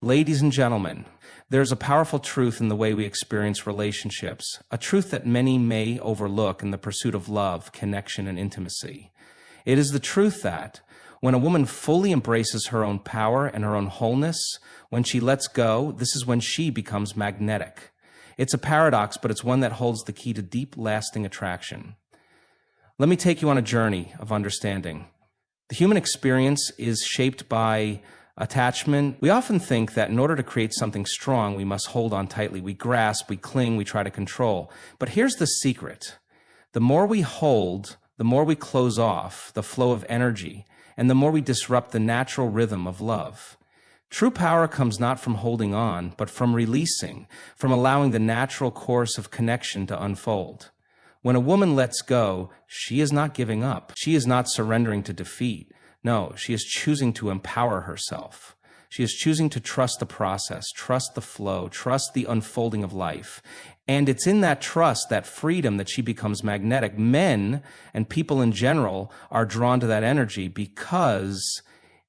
Ladies and gentlemen, there's a powerful truth in the way we experience relationships, a truth that many may overlook in the pursuit of love, connection, and intimacy. It is the truth that when a woman fully embraces her own power and her own wholeness, when she lets go, this is when she becomes magnetic. It's a paradox, but it's one that holds the key to deep, lasting attraction. Let me take you on a journey of understanding. The human experience is shaped by attachment. We often think that in order to create something strong, we must hold on tightly. We grasp, we cling, we try to control. But here's the secret. The more we hold, the more we close off the flow of energy, and the more we disrupt the natural rhythm of love. True power comes not from holding on, but from releasing, from allowing the natural course of connection to unfold. When a woman lets go, she is not giving up. She is not surrendering to defeat. No, she is choosing to empower herself. She is choosing to trust the process, trust the flow, trust the unfolding of life. And it's in that trust, that freedom, that she becomes magnetic. Men and people in general are drawn to that energy because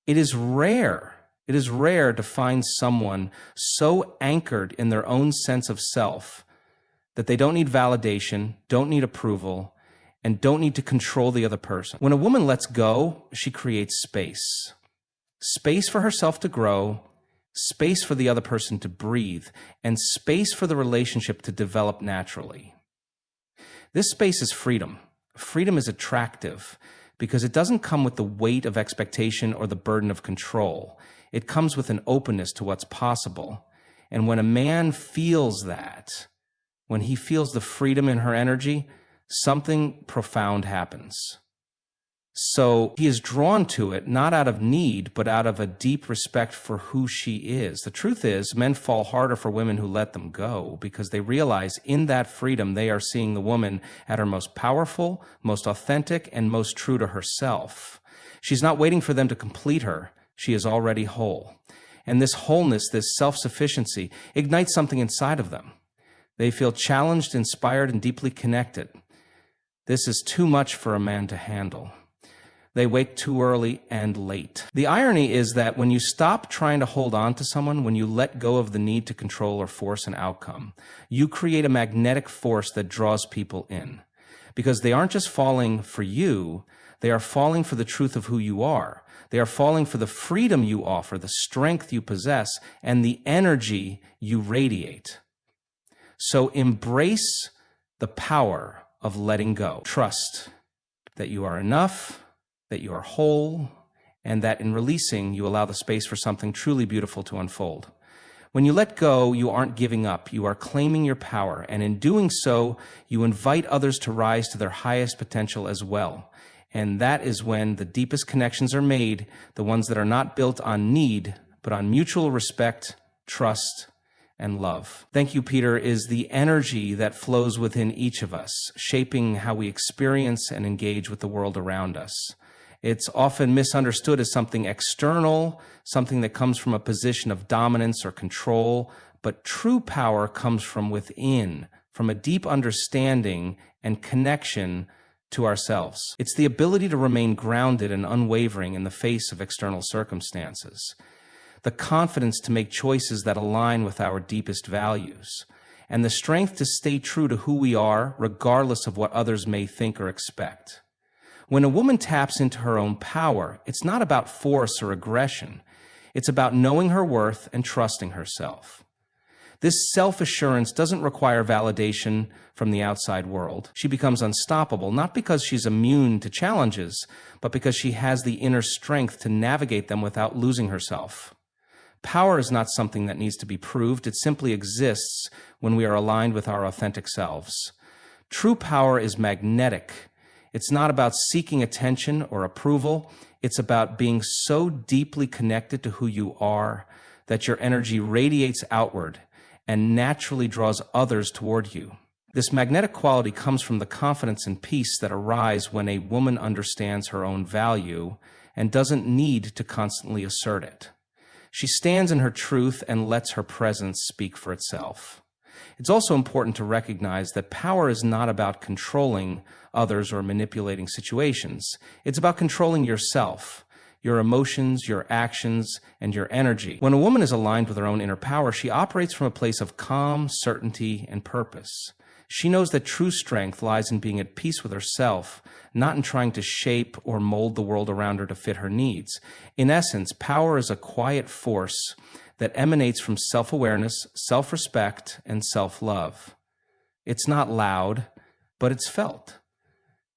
it is rare. It is rare to find someone so anchored in their own sense of self that they don't need validation, don't need approval, and don't need to control the other person. When a woman lets go, she creates space. Space for herself to grow, space for the other person to breathe, and space for the relationship to develop naturally. This space is freedom. Freedom is attractive because it doesn't come with the weight of expectation or the burden of control. It comes with an openness to what's possible. And when a man feels that, when he feels the freedom in her energy, something profound happens. So he is drawn to it, not out of need, but out of a deep respect for who she is. The truth is, men fall harder for women who let them go because they realize in that freedom they are seeing the woman at her most powerful, most authentic, and most true to herself. She's not waiting for them to complete her. She is already whole. And this wholeness, this self-sufficiency, ignites something inside of them. They feel challenged, inspired, and deeply connected. This is too much for a man to handle. They wake too early and late. The irony is that when you stop trying to hold on to someone, when you let go of the need to control or force an outcome, you create a magnetic force that draws people in. Because they aren't just falling for you, they are falling for the truth of who you are. They are falling for the freedom you offer, the strength you possess, and the energy you radiate. So embrace the power of letting go. Trust that you are enough, that you are whole, and that in releasing, you allow the space for something truly beautiful to unfold. When you let go, you aren't giving up. You are claiming your power, and in doing so, you invite others to rise to their highest potential as well. And that is when the deepest connections are made, the ones that are not built on need, but on mutual respect, trust, and love. Thank you, Peter, is the energy that flows within each of us, shaping how we experience and engage with the world around us. It's often misunderstood as something external, something that comes from a position of dominance or control, but true power comes from within, from a deep understanding and connection to ourselves. It's the ability to remain grounded and unwavering in the face of external circumstances, the confidence to make choices that align with our deepest values, and the strength to stay true to who we are, regardless of what others may think or expect. When a woman taps into her own power, it's not about force or aggression. It's about knowing her worth and trusting herself. This self-assurance doesn't require validation from the outside world. She becomes unstoppable, not because she's immune to challenges, but because she has the inner strength to navigate them without losing herself. Power is not something that needs to be proved. It simply exists when we are aligned with our authentic selves. True power is magnetic. It's not about seeking attention or approval. It's about being so deeply connected to who you are that your energy radiates outward and naturally draws others toward you. This magnetic quality comes from the confidence and peace that arise when a woman understands her own value and doesn't need to constantly assert it. She stands in her truth and lets her presence speak for itself. It's also important to recognize that power is not about controlling others or manipulating situations. It's about controlling yourself. your emotions, your actions, and your energy. When a woman is aligned with her own inner power, she operates from a place of calm, certainty, and purpose. She knows that true strength lies in being at peace with herself, not in trying to shape or mold the world around her to fit her needs. In essence, power is a quiet force that emanates from self-awareness, self-respect, and self-love. It's not loud, but it's felt.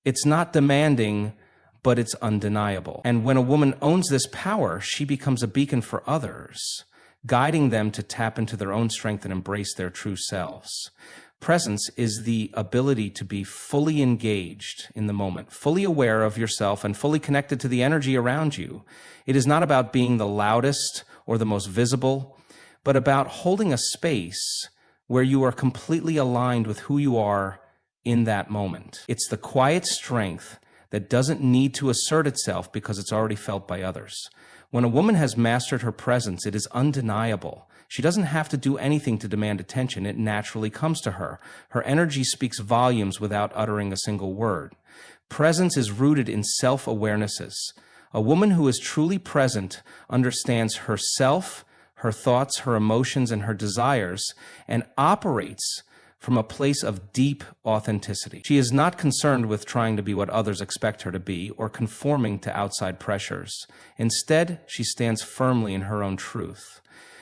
It's not demanding, but it's undeniable. And when a woman owns this power, she becomes a beacon for others, guiding them to tap into their own strength and embrace their true selves. Presence is the ability to be fully engaged in the moment, fully aware of yourself and fully connected to the energy around you. It is not about being the loudest or the most visible, but about holding a space where you are completely aligned with who you are in that moment. It's the quiet strength that doesn't need to assert itself because it's already felt by others. When a woman has mastered her presence, it is undeniable. She doesn't have to do anything to demand attention. It naturally comes to her. Her energy speaks volumes without uttering a single word. Presence is rooted in self-awarenesses. A woman who is truly present understands herself, her thoughts, her emotions, and her desires, and operates from a place of deep authenticity. She is not concerned with trying to be what others expect her to be or conforming to outside pressures. Instead, she stands firmly in her own truth.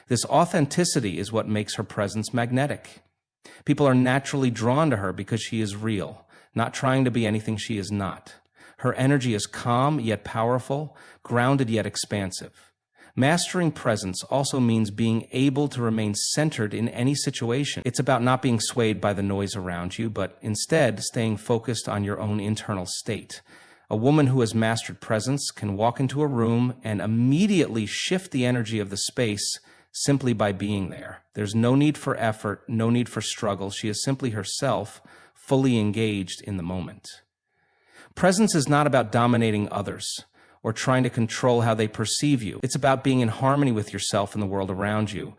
This authenticity is what makes her presence magnetic. People are naturally drawn to her because she is real, not trying to be anything she is not. Her energy is calm yet powerful, grounded yet expansive. Mastering presence also means being able to remain centered in any situation. It's about not being swayed by the noise around you, but instead staying focused on your own internal state. A woman who has mastered presence can walk into a room and immediately shift the energy of the space simply by being there. There's no need for effort, no need for struggle. She is simply herself, fully engaged in the moment. Presence is not about dominating others or trying to control how they perceive you. It's about being in harmony with yourself and the world around you.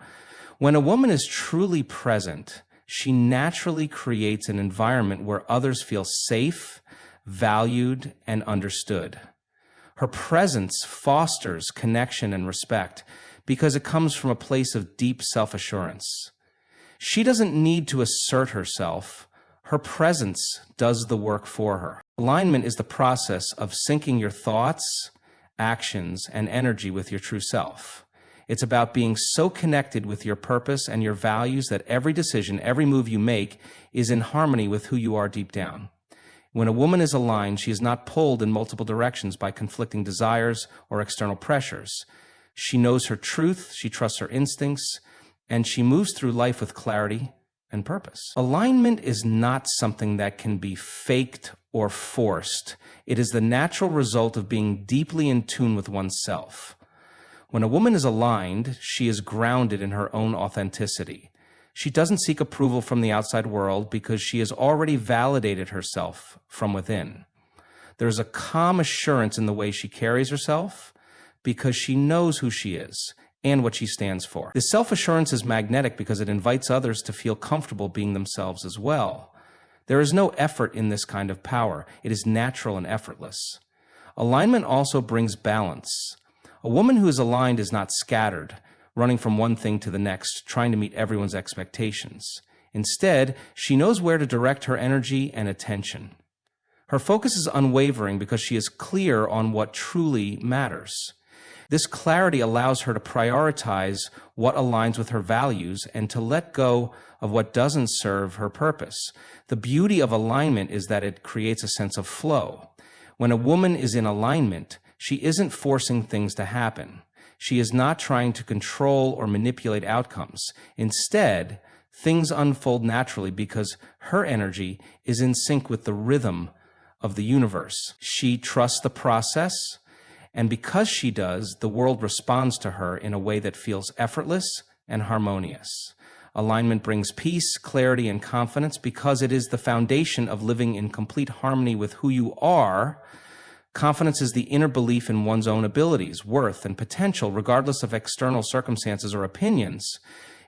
When a woman is truly present, she naturally creates an environment where others feel safe, valued, and understood. Her presence fosters connection and respect because it comes from a place of deep self-assurance. She doesn't need to assert herself. Her presence does the work for her. Alignment is the process of syncing your thoughts, actions, and energy with your true self. It's about being so connected with your purpose and your values that every decision, every move you make is in harmony with who you are deep down. When a woman is aligned, she is not pulled in multiple directions by conflicting desires or external pressures. She knows her truth, she trusts her instincts, and she moves through life with clarity and purpose. Alignment is not something that can be faked or forced. It is the natural result of being deeply in tune with oneself. When a woman is aligned, she is grounded in her own authenticity. She doesn't seek approval from the outside world because she has already validated herself from within. There is a calm assurance in the way she carries herself because she knows who she is and what she stands for. This self-assurance is magnetic because it invites others to feel comfortable being themselves as well. There is no effort in this kind of power. It is natural and effortless. Alignment also brings balance. A woman who is aligned is not scattered, running from one thing to the next, trying to meet everyone's expectations. Instead, she knows where to direct her energy and attention. Her focus is unwavering because she is clear on what truly matters. This clarity allows her to prioritize what aligns with her values and to let go of what doesn't serve her purpose. The beauty of alignment is that it creates a sense of flow. When a woman is in alignment, she isn't forcing things to happen. She is not trying to control or manipulate outcomes. Instead, things unfold naturally because her energy is in sync with the rhythm of the universe. She trusts the process, and because she does, the world responds to her in a way that feels effortless and harmonious. Alignment brings peace, clarity, and confidence because it is the foundation of living in complete harmony with who you are. Confidence is the inner belief in one's own abilities, worth, and potential, regardless of external circumstances or opinions.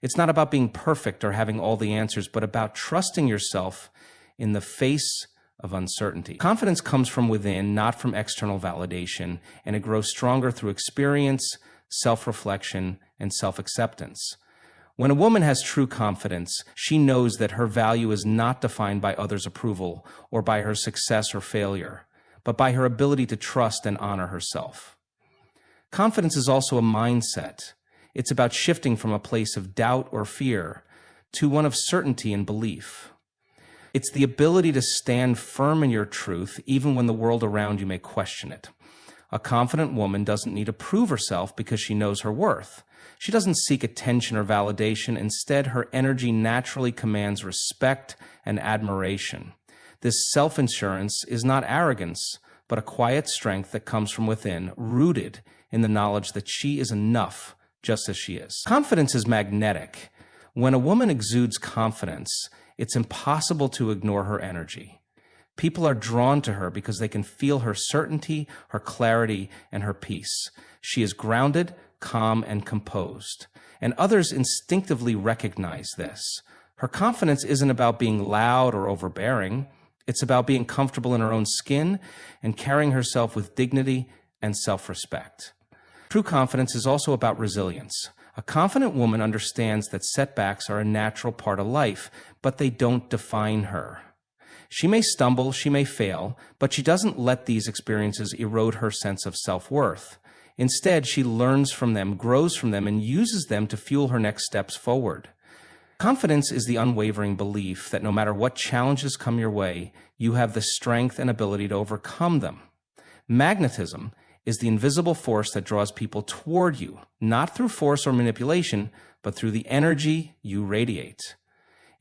It's not about being perfect or having all the answers, but about trusting yourself in the face of uncertainty. Confidence comes from within, not from external validation, and it grows stronger through experience, self-reflection, and self-acceptance. When a woman has true confidence, she knows that her value is not defined by others' approval or by her success or failure, but by her ability to trust and honor herself. Confidence is also a mindset. It's about shifting from a place of doubt or fear to one of certainty and belief. It's the ability to stand firm in your truth even when the world around you may question it. A confident woman doesn't need to prove herself because she knows her worth. She doesn't seek attention or validation. Instead, her energy naturally commands respect and admiration. This self-assurance is not arrogance, but a quiet strength that comes from within, rooted in the knowledge that she is enough just as she is. Confidence is magnetic. When a woman exudes confidence, it's impossible to ignore her energy. People are drawn to her because they can feel her certainty, her clarity, and her peace. She is grounded, calm, and composed, and others instinctively recognize this. Her confidence isn't about being loud or overbearing. It's about being comfortable in her own skin and carrying herself with dignity and self-respect. True confidence is also about resilience. A confident woman understands that setbacks are a natural part of life, but they don't define her. She may stumble, she may fail, but she doesn't let these experiences erode her sense of self-worth. Instead, she learns from them, grows from them, and uses them to fuel her next steps forward. Confidence is the unwavering belief that no matter what challenges come your way, you have the strength and ability to overcome them. Magnetism is the invisible force that draws people toward you, not through force or manipulation, but through the energy you radiate.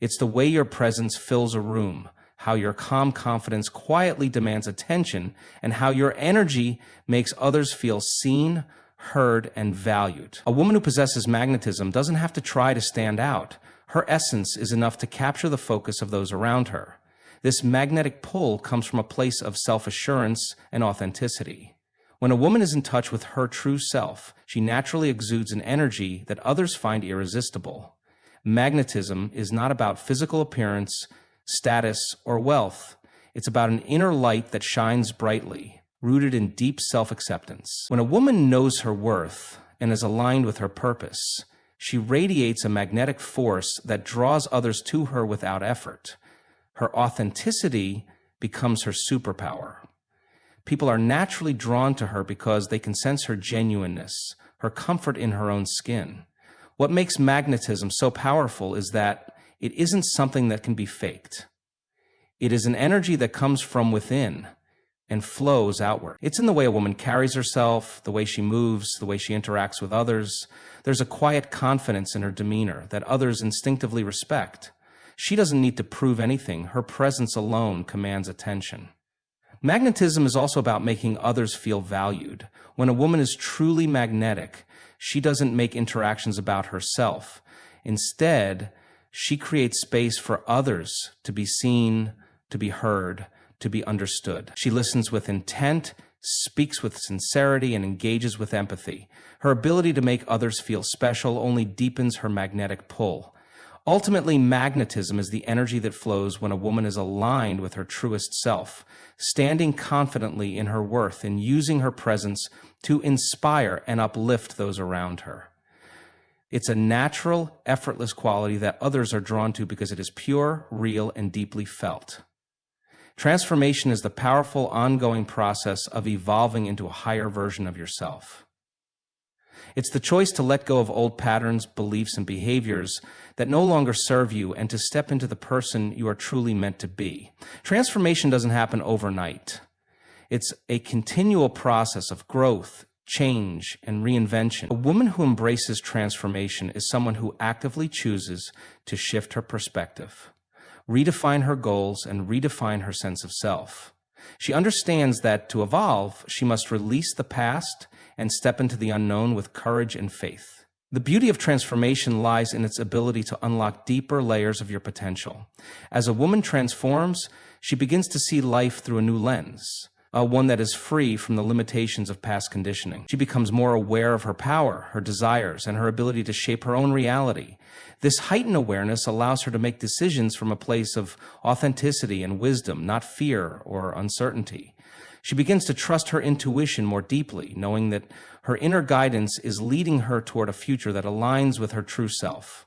It's the way your presence fills a room, how your calm confidence quietly demands attention, and how your energy makes others feel seen, heard, and valued. A woman who possesses magnetism doesn't have to try to stand out. Her essence is enough to capture the focus of those around her. This magnetic pull comes from a place of self-assurance and authenticity. When a woman is in touch with her true self, she naturally exudes an energy that others find irresistible. Magnetism is not about physical appearance, status, or wealth. It's about an inner light that shines brightly, rooted in deep self-acceptance. When a woman knows her worth and is aligned with her purpose, she radiates a magnetic force that draws others to her without effort. Her authenticity becomes her superpower. People are naturally drawn to her because they can sense her genuineness, her comfort in her own skin. What makes magnetism so powerful is that it isn't something that can be faked. It is an energy that comes from within and flows outward. It's in the way a woman carries herself, the way she moves, the way she interacts with others. There's a quiet confidence in her demeanor that others instinctively respect. She doesn't need to prove anything. Her presence alone commands attention. Magnetism is also about making others feel valued. When a woman is truly magnetic, she doesn't make interactions about herself. Instead, she creates space for others to be seen, to be heard, to be understood. She listens with intent, speaks with sincerity, and engages with empathy. Her ability to make others feel special only deepens her magnetic pull. Ultimately, magnetism is the energy that flows when a woman is aligned with her truest self, standing confidently in her worth and using her presence to inspire and uplift those around her. It's a natural, effortless quality that others are drawn to because it is pure, real, and deeply felt. Transformation is the powerful, ongoing process of evolving into a higher version of yourself. It's the choice to let go of old patterns, beliefs, and behaviors that no longer serve you and to step into the person you are truly meant to be. Transformation doesn't happen overnight. It's a continual process of growth, change, and reinvention. A woman who embraces transformation is someone who actively chooses to shift her perspective, redefine her goals, and redefine her sense of self. She understands that to evolve, she must release the past and step into the unknown with courage and faith. The beauty of transformation lies in its ability to unlock deeper layers of your potential. As a woman transforms, she begins to see life through a new lens, one that is free from the limitations of past conditioning. She becomes more aware of her power, her desires, and her ability to shape her own reality. This heightened awareness allows her to make decisions from a place of authenticity and wisdom, not fear or uncertainty. She begins to trust her intuition more deeply, knowing that her inner guidance is leading her toward a future that aligns with her true self.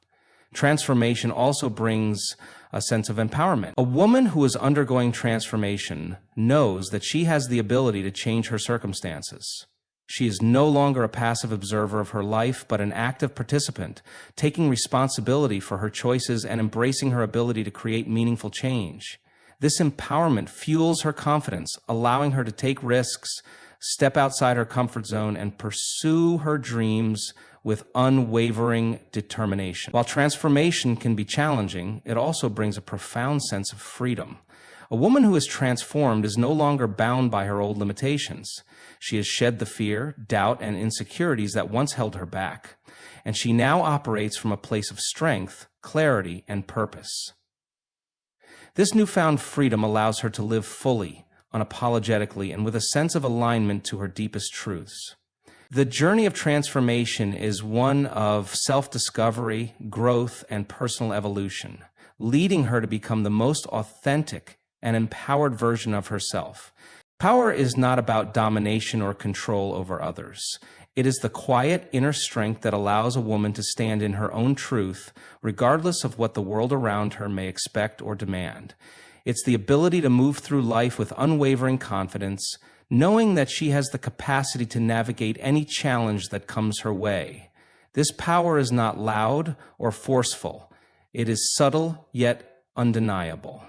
Transformation also brings a sense of empowerment. A woman who is undergoing transformation knows that she has the ability to change her circumstances. She is no longer a passive observer of her life, but an active participant, taking responsibility for her choices and embracing her ability to create meaningful change. This empowerment fuels her confidence, allowing her to take risks, step outside her comfort zone, and pursue her dreams with unwavering determination. While transformation can be challenging, it also brings a profound sense of freedom. A woman who is transformed is no longer bound by her old limitations. She has shed the fear, doubt, and insecurities that once held her back, and she now operates from a place of strength, clarity, and purpose. This newfound freedom allows her to live fully, unapologetically, and with a sense of alignment to her deepest truths. The journey of transformation is one of self-discovery, growth, and personal evolution, leading her to become the most authentic and empowered version of herself. Power is not about domination or control over others. It is the quiet inner strength that allows a woman to stand in her own truth, regardless of what the world around her may expect or demand. It's the ability to move through life with unwavering confidence, knowing that she has the capacity to navigate any challenge that comes her way. This power is not loud or forceful. It is subtle yet undeniable.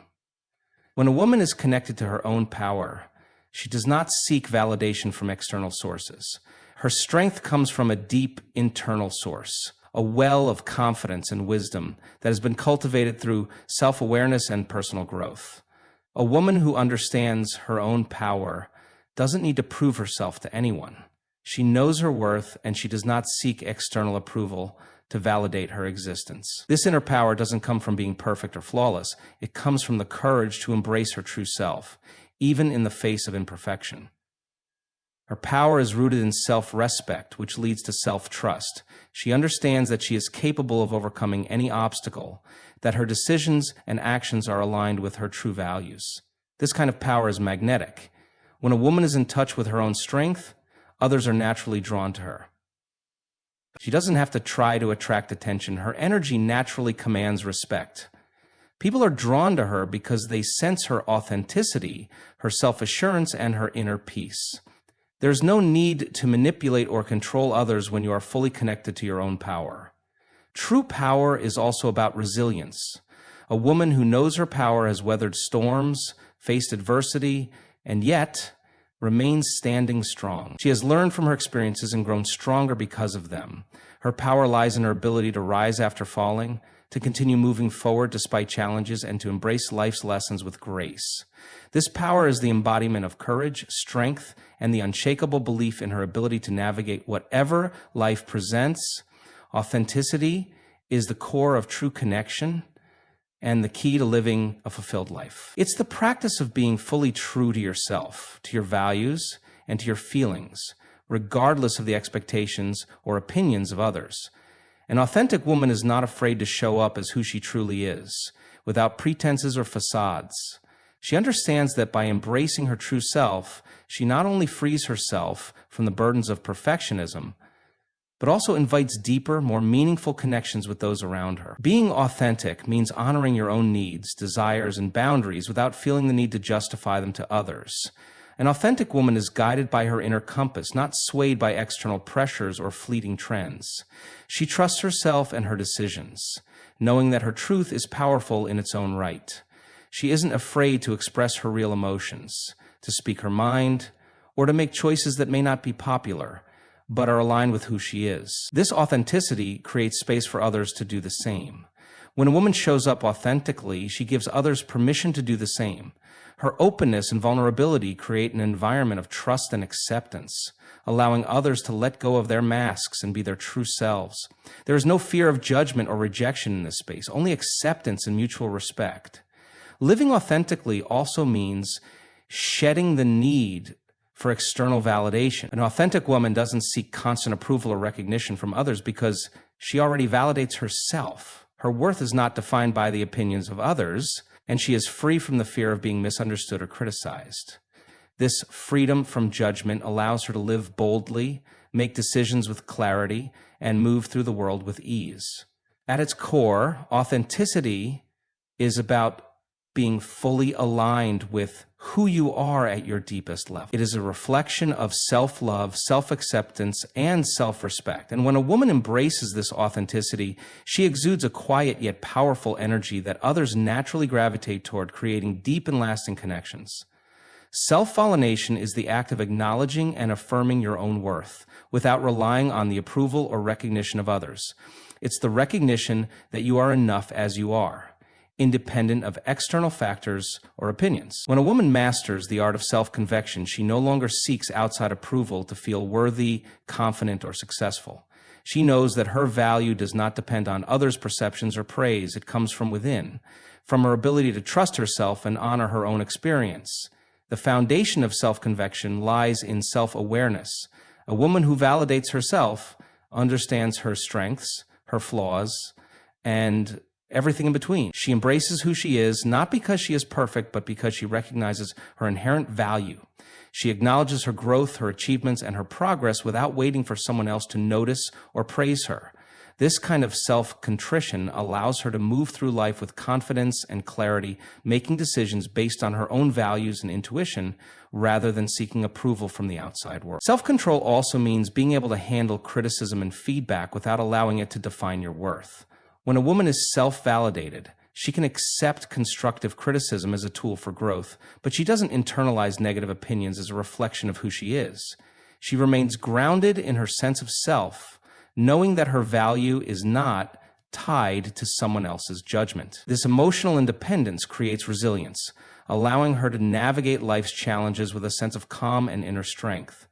When a woman is connected to her own power, she does not seek validation from external sources. Her strength comes from a deep internal source, a well of confidence and wisdom that has been cultivated through self-awareness and personal growth. A woman who understands her own power doesn't need to prove herself to anyone. She knows her worth, and she does not seek external approval to validate her existence. This inner power doesn't come from being perfect or flawless. It comes from the courage to embrace her true self, even in the face of imperfection. Her power is rooted in self-respect, which leads to self-trust. She understands that she is capable of overcoming any obstacle, that her decisions and actions are aligned with her true values. This kind of power is magnetic. When a woman is in touch with her own strength, others are naturally drawn to her. She doesn't have to try to attract attention. Her energy naturally commands respect. People are drawn to her because they sense her authenticity, her self-assurance, and her inner peace. There's no need to manipulate or control others when you are fully connected to your own power. True power is also about resilience. A woman who knows her power has weathered storms, faced adversity, and yet remains standing strong. She has learned from her experiences and grown stronger because of them. Her power lies in her ability to rise after falling, to continue moving forward despite challenges, and to embrace life's lessons with grace. This power is the embodiment of courage, strength, and the unshakable belief in her ability to navigate whatever life presents. Authenticity is the core of true connection and the key to living a fulfilled life. It's the practice of being fully true to yourself, to your values, and to your feelings, regardless of the expectations or opinions of others. An authentic woman is not afraid to show up as who she truly is, without pretenses or facades. She understands that by embracing her true self, she not only frees herself from the burdens of perfectionism, but also invites deeper, more meaningful connections with those around her. Being authentic means honoring your own needs, desires, and boundaries without feeling the need to justify them to others. An authentic woman is guided by her inner compass, not swayed by external pressures or fleeting trends. She trusts herself and her decisions, knowing that her truth is powerful in its own right. She isn't afraid to express her real emotions, to speak her mind, or to make choices that may not be popular, but are aligned with who she is. This authenticity creates space for others to do the same. When a woman shows up authentically, she gives others permission to do the same. Her openness and vulnerability create an environment of trust and acceptance, allowing others to let go of their masks and be their true selves. There is no fear of judgment or rejection in this space, only acceptance and mutual respect. Living authentically also means shedding the need for external validation. An authentic woman doesn't seek constant approval or recognition from others because she already validates herself. Her worth is not defined by the opinions of others, and she is free from the fear of being misunderstood or criticized. This freedom from judgment allows her to live boldly, make decisions with clarity, and move through the world with ease. At its core, authenticity is about being fully aligned with who you are at your deepest level. It is a reflection of self-love, self-acceptance, and self-respect. And when a woman embraces this authenticity, she exudes a quiet yet powerful energy that others naturally gravitate toward, creating deep and lasting connections. Self-validation is the act of acknowledging and affirming your own worth without relying on the approval or recognition of others. It's the recognition that you are enough as you are, independent of external factors or opinions. When a woman masters the art of self-conviction, she no longer seeks outside approval to feel worthy, confident, or successful. She knows that her value does not depend on others' perceptions or praise. It comes from within, from her ability to trust herself and honor her own experience. The foundation of self-conviction lies in self-awareness. A woman who validates herself understands her strengths, her flaws, and everything in between. She embraces who she is, not because she is perfect, but because she recognizes her inherent value. She acknowledges her growth, her achievements, and her progress without waiting for someone else to notice or praise her. This kind of self-contrition allows her to move through life with confidence and clarity, making decisions based on her own values and intuition rather than seeking approval from the outside world. Self-control also means being able to handle criticism and feedback without allowing it to define your worth. When a woman is self-validated, she can accept constructive criticism as a tool for growth, but she doesn't internalize negative opinions as a reflection of who she is. She remains grounded in her sense of self, knowing that her value is not tied to someone else's judgment. This emotional independence creates resilience, allowing her to navigate life's challenges with a sense of calm and inner strength.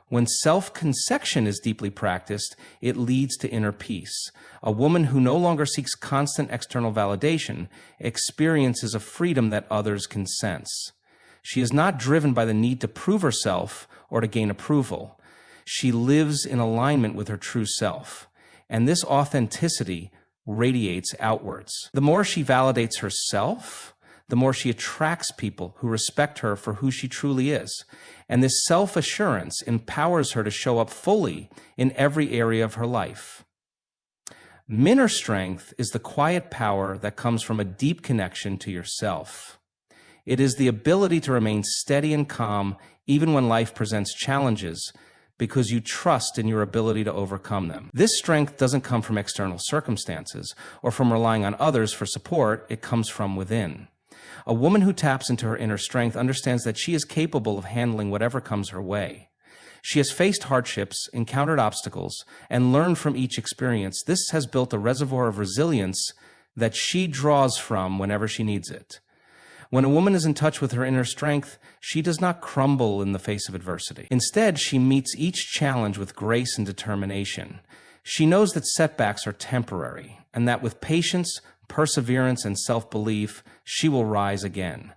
When self-conception is deeply practiced, it leads to inner peace. A woman who no longer seeks constant external validation experiences a freedom that others can sense. She is not driven by the need to prove herself or to gain approval. She lives in alignment with her true self, and this authenticity radiates outwards. The more she validates herself, the more she attracts people who respect her for who she truly is. And this self-assurance empowers her to show up fully in every area of her life. Inner strength is the quiet power that comes from a deep connection to yourself. It is the ability to remain steady and calm even when life presents challenges, because you trust in your ability to overcome them. This strength doesn't come from external circumstances or from relying on others for support. It comes from within. A woman who taps into her inner strength understands that she is capable of handling whatever comes her way. She has faced hardships, encountered obstacles, and learned from each experience. This has built a reservoir of resilience that she draws from whenever she needs it. When a woman is in touch with her inner strength, she does not crumble in the face of adversity. Instead, she meets each challenge with grace and determination. She knows that setbacks are temporary, and that with patience, perseverance, and self-belief, she will rise again.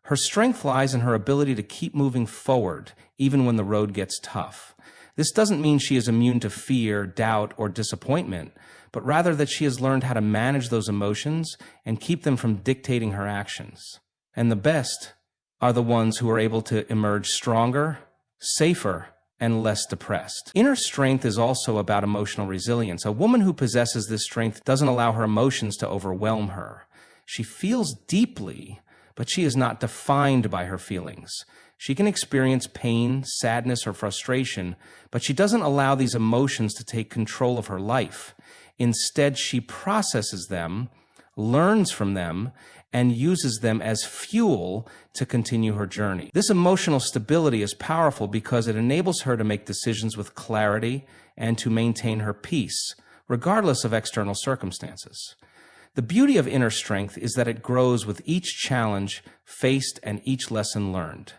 Her strength lies in her ability to keep moving forward, even when the road gets tough. This doesn't mean she is immune to fear, doubt, or disappointment, but rather that she has learned how to manage those emotions and keep them from dictating her actions. And the best are the ones who are able to emerge stronger, safer, and less depressed. Inner strength is also about emotional resilience. A woman who possesses this strength doesn't allow her emotions to overwhelm her. She feels deeply, but she is not defined by her feelings. She can experience pain, sadness, or frustration, but she doesn't allow these emotions to take control of her life. Instead, she processes them, learns from them, and uses them as fuel to continue her journey. This emotional stability is powerful because it enables her to make decisions with clarity and to maintain her peace, regardless of external circumstances. The beauty of inner strength is that it grows with each challenge faced and each lesson learned.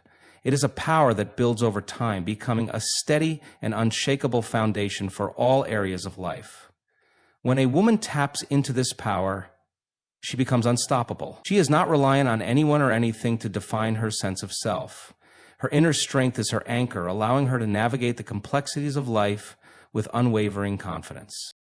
It is a power that builds over time, becoming a steady and unshakable foundation for all areas of life. When a woman taps into this power, she becomes unstoppable. She is not reliant on anyone or anything to define her sense of self. Her inner strength is her anchor, allowing her to navigate the complexities of life with unwavering confidence.